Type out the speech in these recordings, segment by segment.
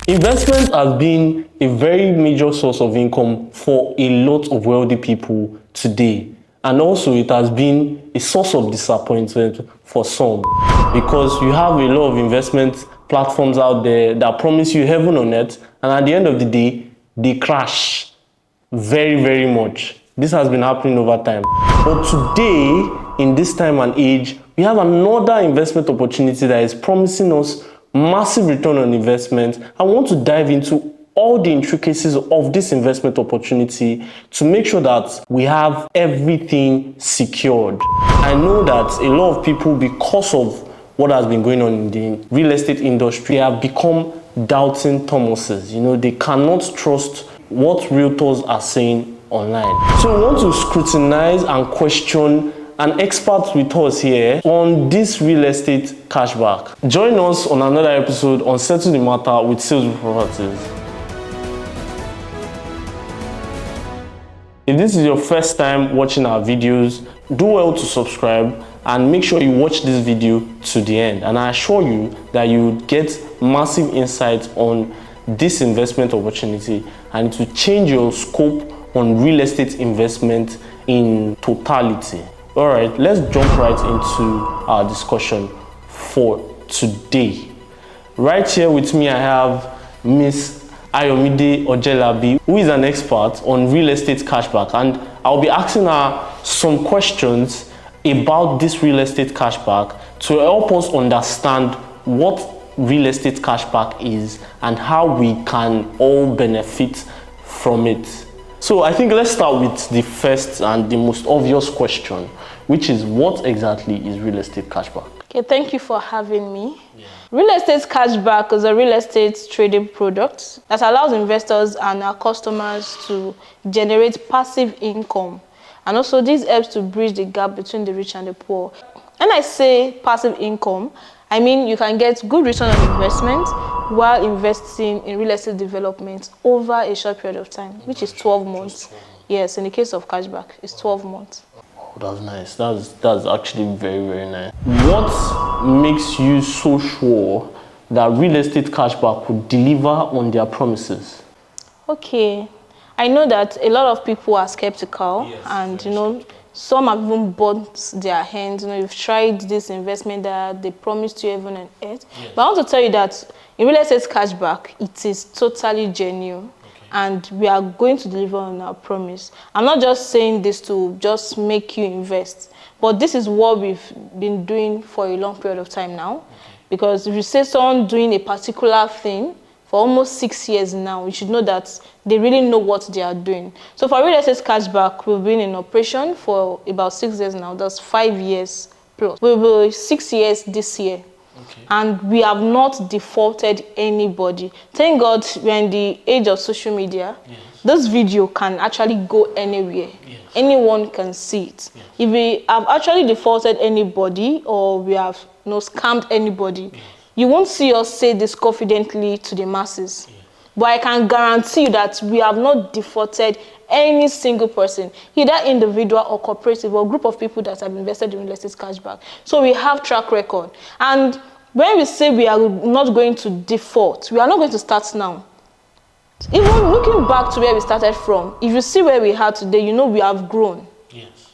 Investment has been a very major source of income for a lot of wealthy people today. And also it has been a source of disappointment for some, because you have a lot of investment platforms out there that promise you heaven on earth, and at the end of the day, they crash very, very much. This has been happening over time. But today, in this time and age, we have another investment opportunity that is promising us massive return on investment. I want to dive into all the intricacies of this investment opportunity to make sure that we have everything secured. I know that a lot of people, because of what has been going on in the real estate industry, have become doubting Thomases. You know, they cannot trust what realtors are saying online. So we want to scrutinize and question an expert with us here on this real estate cashback. Join us on another episode on Settle the Matter with Salesville Properties. If this is your first time watching our videos, do well to subscribe and make sure you watch this video to the end. And I assure you that you would get massive insights on this investment opportunity, and it will change your scope on real estate investment in totality. All right, let's jump right into our discussion for today. Right here with me, I have Miss Ayomide Ojelabi, who is an expert on real estate cashback, and I'll be asking her some questions about this real estate cashback to help us understand what real estate cashback is and how we can all benefit from it. So I think let's start with the first and the most obvious question, which is, what exactly is real estate cashback? Okay, thank you for having me. Real estate cashback is a real estate trading product that allows investors and our customers to generate passive income. And also this helps to bridge the gap between the rich and the poor. When I say passive income, I mean you can get good return on investment while investing in real estate development over a short period of time, which is 12 months. Yes, in the case of cashback, it's 12 months. Oh, that's nice. That's actually very, very nice. What makes you so sure that real estate cashback would deliver on their promises? Okay, I know that a lot of people are skeptical, yes, and you know, some have even burnt their hands. You know, you've tried this investment that they promised you heaven and earth. Yes. But I want to tell you that in real estate cashback, it is totally genuine. And we are going to deliver on our promise. I'm not just saying this to just make you invest, but this is what we've been doing for a long period of time now. Because if you say someone doing a particular thing for almost 6 years now, you should know that they really know what they are doing. So for real estate cashback, we've been in operation for about 6 years now. That's 5 years plus. We will be 6 years this year. Okay. And we have not defaulted anybody. Thank God we're in the age of social media. Yes. This video can actually go anywhere. Yes. Anyone can see it. Yes. If we have actually defaulted anybody or we have scammed anybody, yes, you won't see us say this confidently to the masses. Yes. But I can guarantee you that we have not defaulted any single person, either individual or cooperative or group of people that have invested in real estate cashback. So we have track record. And when we say we are not going to default, we are not going to start now. Even looking back to where we started from, if you see where we are today, you know we have grown. Yes.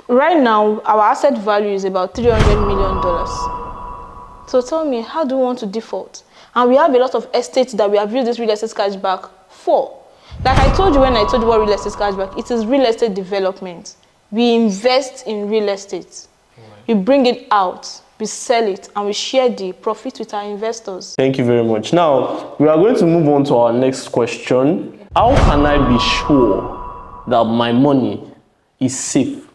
Right now, our asset value is about $300 million. So tell me, how do we want to default? And we have a lot of estates that we have used this real estate cashback for. Like I told you when I told you what real estate cashback, it is real estate development. We invest in real estate. Right. We bring it out, we sell it, and we share the profit with our investors. Thank you very much. Now, we are going to move on to our next question. How can I be sure that my money is safe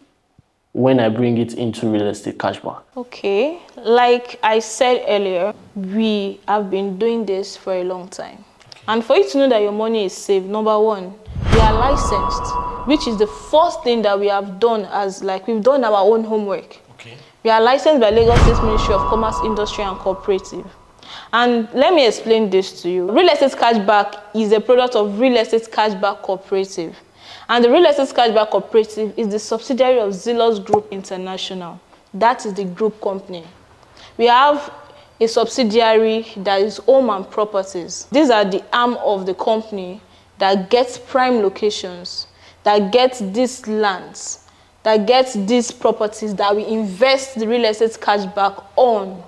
when I bring it into real estate cashback? Okay, like I said earlier, we have been doing this for a long time. And for you to know that your money is safe, number one, we are licensed, which is the first thing that we have done, as like we've done our own homework. Okay. We are licensed by Lagos State Ministry of Commerce, Industry and Cooperative. And let me explain this to you. Real Estate Cashback is a product of Real Estate Cashback Cooperative. And the Real Estate Cashback Cooperative is the subsidiary of Zealous Group International. That is the group company. We have a subsidiary that is home and properties. These are the arm of the company that gets prime locations, that gets these lands, that gets these properties that we invest the real estate cashback on.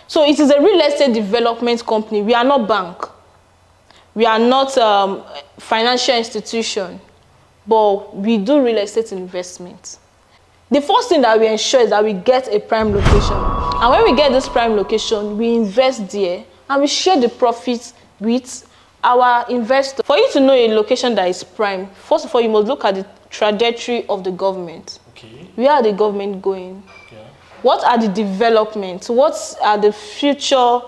So it is a real estate development company. We are not bank. We are not financial institution, but we do real estate investment. The first thing that we ensure is that we get a prime location. And when we get this prime location, we invest there and we share the profits with our investor. For you to know a location that is prime, first of all, you must look at the trajectory of the government. Okay. Where are the government going? Yeah. What are the developments? What are the future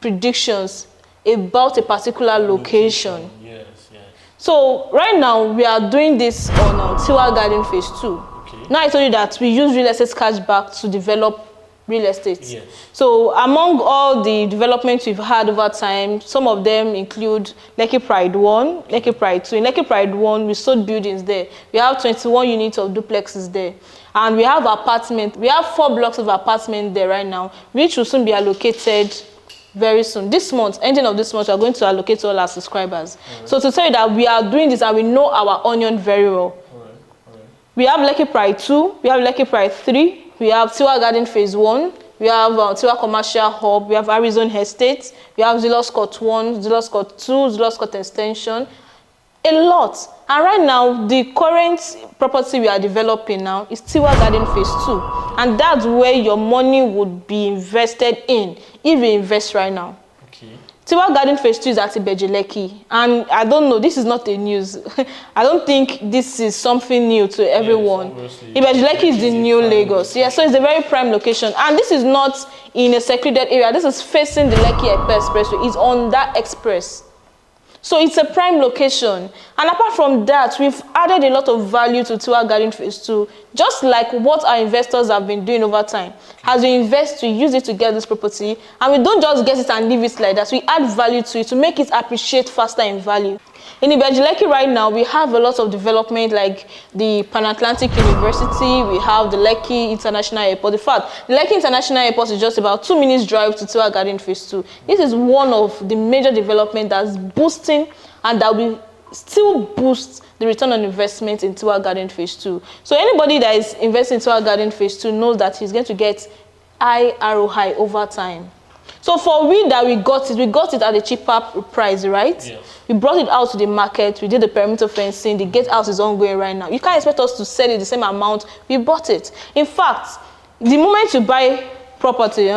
predictions about a particular location? Yes, yes. So right now, we are doing this on Tiwa Garden Phase 2. Okay. Now I told you that we use real estate cashback to develop real estate. Yes. So among all the developments we've had over time, some of them include Lekki Pride 1, Lekki Pride 2. In Lekki Pride 1, we sold buildings there. We have 21 units of duplexes there. And we have apartments. We have 4 blocks of apartments there right now, which will soon be allocated very soon. This month, ending of this month, we are going to allocate all our subscribers. Right. So to tell you that we are doing this and we know our onion very well. All right. We have Lekki Pride 2, we have Lekki Pride 3, we have Tiwa Garden Phase 1, we have Tiwa Commercial Hub, we have Arizona Estate, we have Zillow Court 1, Zillow Court 2, Zillow Court Extension, a lot. And right now, the current property we are developing now is Tiwa Garden Phase 2. And that's where your money would be invested in if you invest right now. Okay. Tiwa Garden Phase 2 is at Lekki. And I don't know, this is not a news. I don't think this is something new to everyone. Yes, Lekki is the new Lagos. Yeah, so it's a very prime location. And this is not in a secluded area. This is facing the Lekki Expressway. It's on that express. So it's a prime location. And apart from that, we've added a lot of value to Tiwa Garden Phase 2, just like what our investors have been doing over time. As we invest, we use it to get this property, and we don't just get it and leave it like that. We add value to it to make it appreciate faster in value. In Lekki right now, we have a lot of development like the Pan-Atlantic University, we have the Lekki International Airport. In fact, the Lekki International Airport is just about 2 minutes drive to Tiwa Garden Phase 2. This is one of the major developments that's boosting and that will still boost the return on investment in Tiwa Garden Phase 2. So anybody that is investing in Tiwa Garden Phase 2 knows that he's going to get high ROI over time. So for we got it at a cheaper price, right? Yes. We brought it out to the market, we did the perimeter fencing, the gate house is ongoing right now. You can't expect us to sell it the same amount we bought it. In fact, the moment you buy property,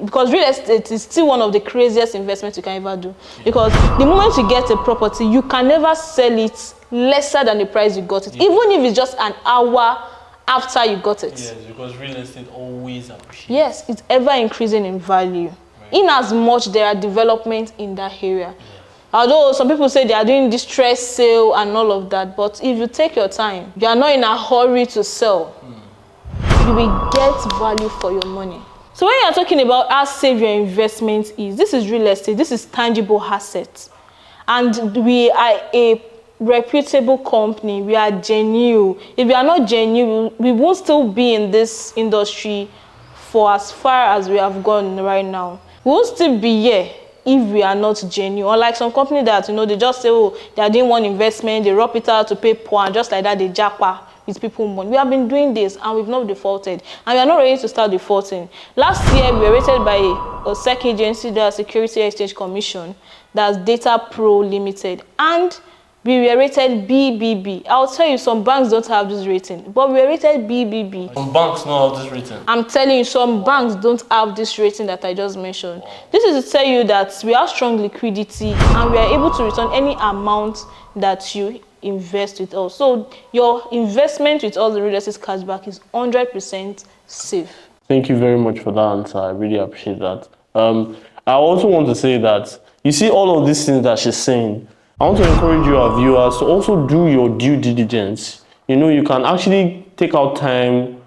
because real estate is still one of the craziest investments you can ever do. Because the moment you get a property, you can never sell it lesser than the price you got it, even if it's just an hour after you got it. Yes, because real estate always appreciates. Yes, it's ever increasing in value. In as much there are developments in that area. Yeah. Although some people say they are doing distress sale and all of that, but if you take your time, you are not in a hurry to sell, you will get value for your money. So when you are talking about how safe your investment is, this is real estate, this is tangible assets. And we are a reputable company, we are genuine. If we are not genuine, we won't still be in this industry for as far as we have gone right now. We won't still be here if we are not genuine. Unlike some company that, they just say, oh, they are doing one investment, they rub it out to pay poor, and just like that, they jackpot with people money. We have been doing this, and we've not defaulted. And we are not ready to start defaulting. Last year, we were rated by a SEC agency, the Security Exchange Commission, that's Data Pro Limited. And we were rated BBB. I'll tell you, some banks don't have this rating, but we were rated BBB. Some banks don't have this rating. I'm telling you, some banks don't have this rating that I just mentioned. Wow. This is to tell you that we have strong liquidity and we are able to return any amount that you invest with us. So your investment with all the real estate cashback is 100% safe. Thank you very much for that answer. I really appreciate that. I also want to say that you see all of these things that she's saying. I want to encourage you, our viewers, to also do your due diligence. You can actually take out time,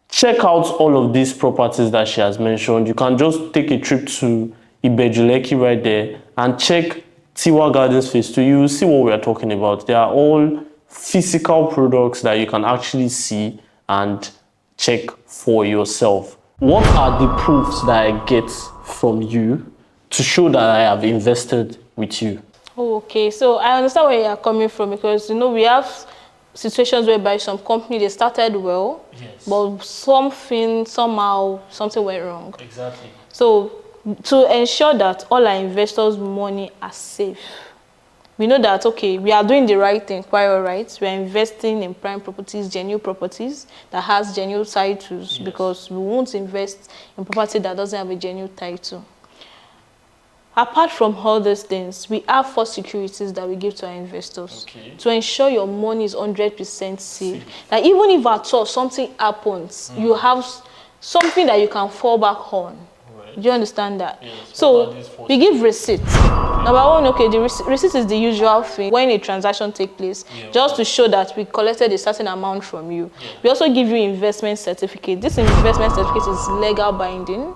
check out all of these properties that she has mentioned. You can just take a trip to Lekki right there and check Tiwa Gardens Phase 2. You will see what we are talking about. They are all physical products that you can actually see and check for yourself. What are the proofs that I get from you to show that I have invested with you? Oh, okay, so I understand where you are coming from, because we have situations whereby some company, they started well, Yes. but somehow something went wrong. Exactly. So to ensure that all our investors' money are safe, we know that, okay, we are doing the right thing, quite all right. We are investing in prime properties, genuine properties that has genuine titles, yes, because we won't invest in property that doesn't have a genuine title. Apart from all these things, we have 4 securities that we give to our investors, okay, to ensure your money is 100% safe. That even if at all something happens, you have something that you can fall back on. Right. Do you understand that? Yes. So we give receipts. Number one, okay, the receipt is the usual thing when a transaction takes place, yeah, just to show that we collected a certain amount from you. Yeah. We also give you investment certificate. This investment certificate is legal binding,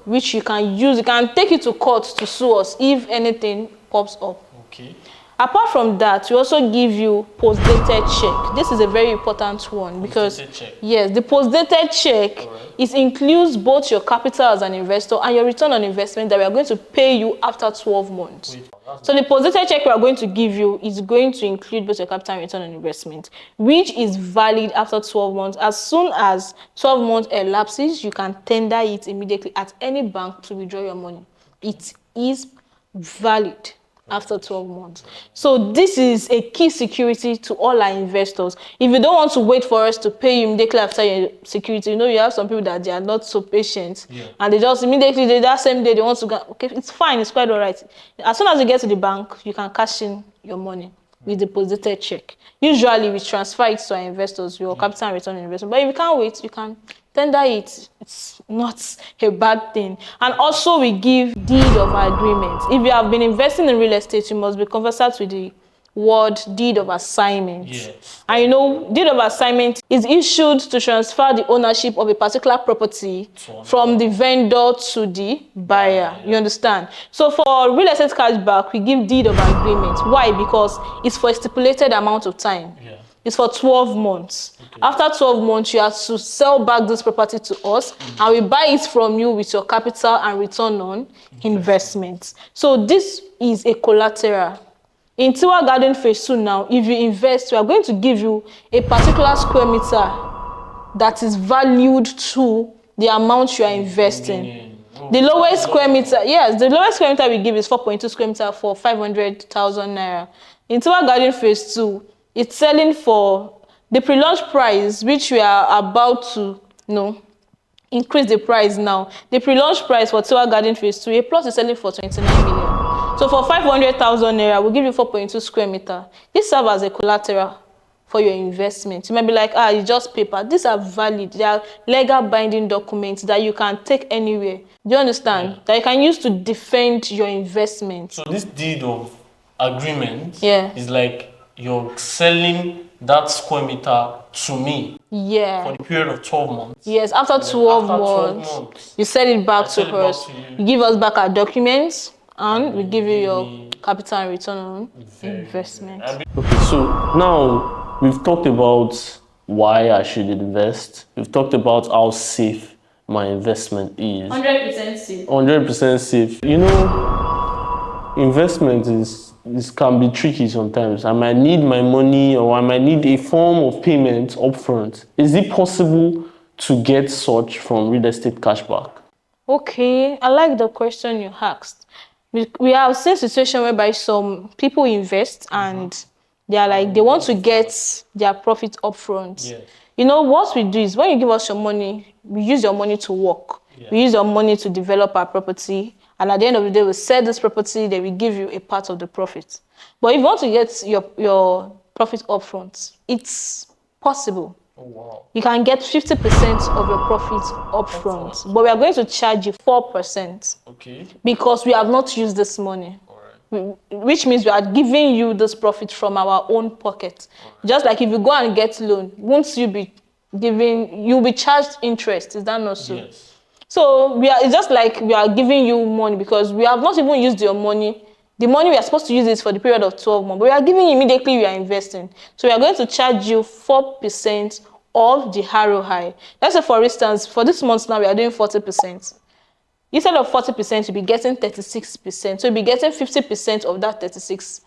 which you can use. You can take it to court to sue us if anything pops up. Okay. Apart from that, we also give you post-dated check. This is a very important one because, yes, the post-dated check, it includes both your capital as an investor and your return on investment that we are going to pay you after 12 months. So the post-dated check we are going to give you is going to include both your capital and return on investment, which is valid after 12 months. As soon as 12 months elapses, you can tender it immediately at any bank to withdraw your money. It is valid after 12 months. So this is a key security to all our investors. If you don't want to wait for us to pay you immediately after your security, you have some people that they are not so patient, and they just immediately, that same day, they want to go. Okay, it's fine, it's quite all right. As soon as you get to the bank, you can cash in your money with the deposited check. Usually we transfer it to our investors, your capital and return on investment. But if you can't wait, you can tender it. It's not a bad thing. And also we give deed of agreement. If you have been investing in real estate, you must be conversant with the word deed of assignment. Yes. And deed of assignment is issued to transfer the ownership of a particular property from the vendor to the buyer. You understand? So for real estate cashback, we give deed of agreement. Why? Because it's for a stipulated amount of time. Yeah. It's for 12 months. Okay. After 12 months, you have to sell back this property to us, and we buy it from you with your capital and return on investment. So this is a collateral. In Tiwa Garden Phase 2 now, if you invest, we are going to give you a particular square meter that is valued to the amount you are investing. The lowest square meter, yes, the lowest square meter we give is 4.2 square meter for 500,000 naira. In Tiwa Garden Phase 2, it's selling for the pre-launch price, which we are about to, increase the price now. The pre-launch price for Tiwa Garden Phase 2, a plot is selling for 29 million. So for 500,000 naira, we'll give you 4.2 square meter. This serves as a collateral for your investment. You might be like, it's just paper. These are valid. They are legal binding documents that you can take anywhere. Do you understand? Yeah. That you can use to defend your investment. So this deed of agreement is like you're selling that square meter to me for the period of 12 months. Yes, after 12 months, you sell it back to us. You give us back our documents, and we give you your capital and return on investment. Okay, so now we've talked about why I should invest. We've talked about how safe my investment is. 100% safe. 100% safe. Investment can be tricky sometimes. I might need my money, or I might need a form of payment upfront. Is it possible to get such from real estate cashback? Okay, I like the question you asked. We have seen situation whereby some people invest and they are like, they want to get their profit upfront. Yes. What we do is when you give us your money, we use your money to work. Yeah. We use your money to develop our property. And at the end of the day, we sell this property, then we give you a part of the profit. But if you want to get your profit upfront, it's possible. Oh, wow. You can get 50% of your profit upfront, awesome. But we are going to charge you 4%. Okay. Because we have not used this money. All right. Which means we are giving you this profit from our own pocket. Right. Just like if you go and get loan, won't you be you'll be charged interest? Is that not so? Yes. So it's just like we are giving you money because we have not even used your money. The money we are supposed to use is for the period of 12 months, but we are giving you immediately we are investing. So we are going to charge you 4% of the ROI. Let's say, for instance, for this month now, we are doing 40%. instead of 40%, you'll be getting 36%. So you'll be getting 50% of that 36%.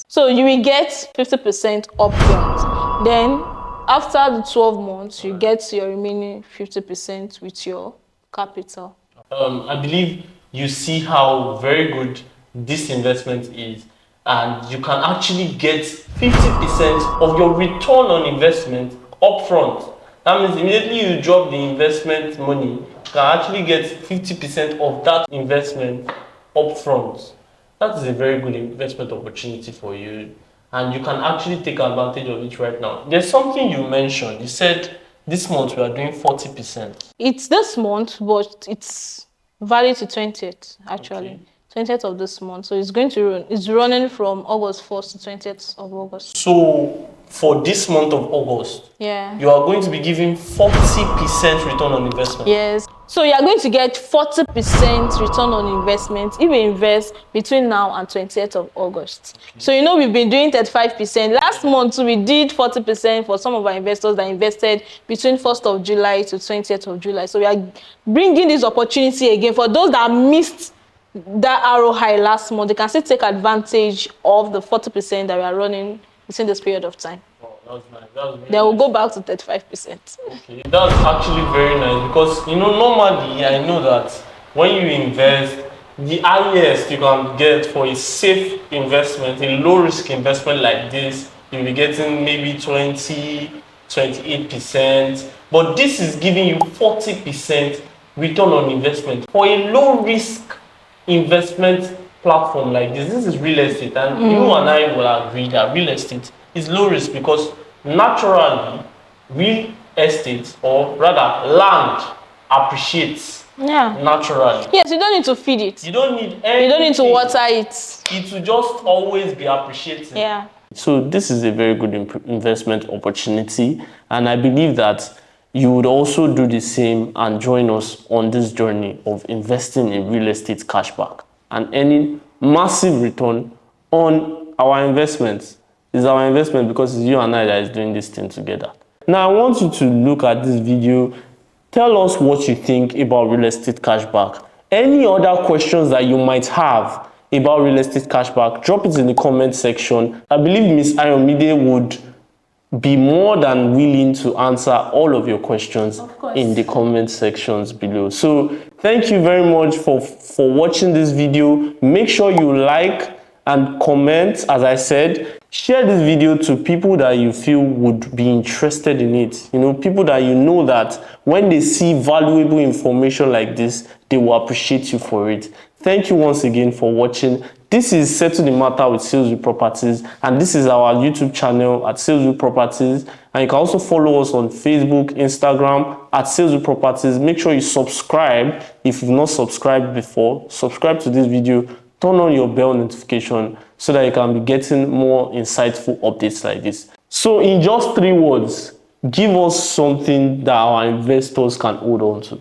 So you will get 50% upfront. Then after the 12 months, you get your remaining 50% with your capital. I believe you see how very good this investment is, and you can actually get 50% of your return on investment upfront. That means immediately you drop the investment money, you can actually get 50% of that investment upfront. That is a very good investment opportunity for you, and you can actually take advantage of it right now. There's something you mentioned. You said this month we are doing 40%. It's this month, but it's valid to 20th, actually. Okay. 20th of this month. So it's going to run. It's running from August 1st to 20th of August. So for this month of August, yeah, you are going to be giving 40% return on investment. Yes. So you are going to get 40% return on investment if you invest between now and 20th of August. Okay. So you know we've been doing 35%. Last month we did 40% for some of our investors that invested between 1st of July to 20th of July. So we are bringing this opportunity again for those that missed that arrow high last month. They can still take advantage of the 40% that we are running within this period of time. That's nice. That's they will go back to 35%. Okay, that's actually very nice, because normally I know that when you invest, the highest you can get for a safe investment, a low risk investment like this, you'll be getting maybe 28%, but this is giving you 40% return on investment for a low risk investment platform like this. This is real estate, and you and I will agree that real estate is low risk, because naturally real estate, or rather land, appreciates naturally. Yes, you don't need to feed it. You don't need anything. You don't need to water it. It will just always be appreciating. Yeah. So this is a very good investment opportunity, and I believe that you would also do the same and join us on this journey of investing in real estate cashback and earning massive return on our investments. It's our investment because it's you and I that is doing this thing together. Now I want you to look at this video. Tell us what you think about real estate cashback. Any other questions that you might have about real estate cashback, drop it in the comment section. I believe Ms. Ayomide would be more than willing to answer all of your questions in the comment sections below. So thank you very much for watching this video. Make sure you like and comment. As I said, share this video to people that you feel would be interested in it. People that that when they see valuable information like this, they will appreciate you for it. Thank you once again for watching. This is Settle the Matter with Salesville Properties, and this is our YouTube channel at Salesville Properties. And you can also follow us on Facebook, Instagram at Salesville Properties. Make sure you subscribe if you've not subscribed before. Subscribe to this video. Turn on your bell notification so that you can be getting more insightful updates like this. So in just 3 words, give us something that our investors can hold on to.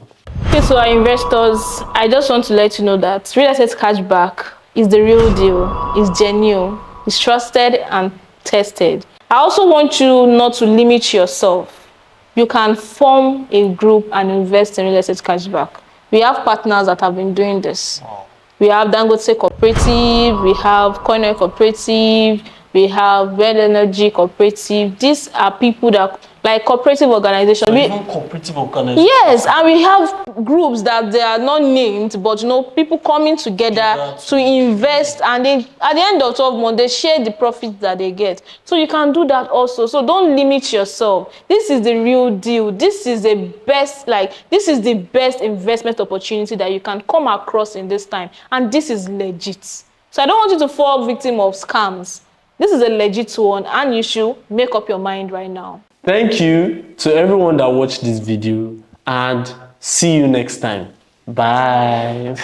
Okay, so our investors, I just want to let you know that real estate cashback is the real deal, it's genuine, it's trusted and tested. I also want you not to limit yourself. You can form a group and invest in real estate cashback. We have partners that have been doing this. Wow. We have Dangote Cooperative, we have Coin Cooperative, we have Red Energy Cooperative. These are people that like cooperative organizations. Even cooperative organizations. Yes, and we have groups that they are not named, but people coming together to invest, and they, at the end of 12 months, they share the profits that they get. So you can do that also. So don't limit yourself. This is the real deal. This is the best, this is the best investment opportunity that you can come across in this time. And this is legit. So I don't want you to fall victim of scams. This is a legit one, and you should make up your mind right now. Thank you to everyone that watched this video, and see you next time. Bye.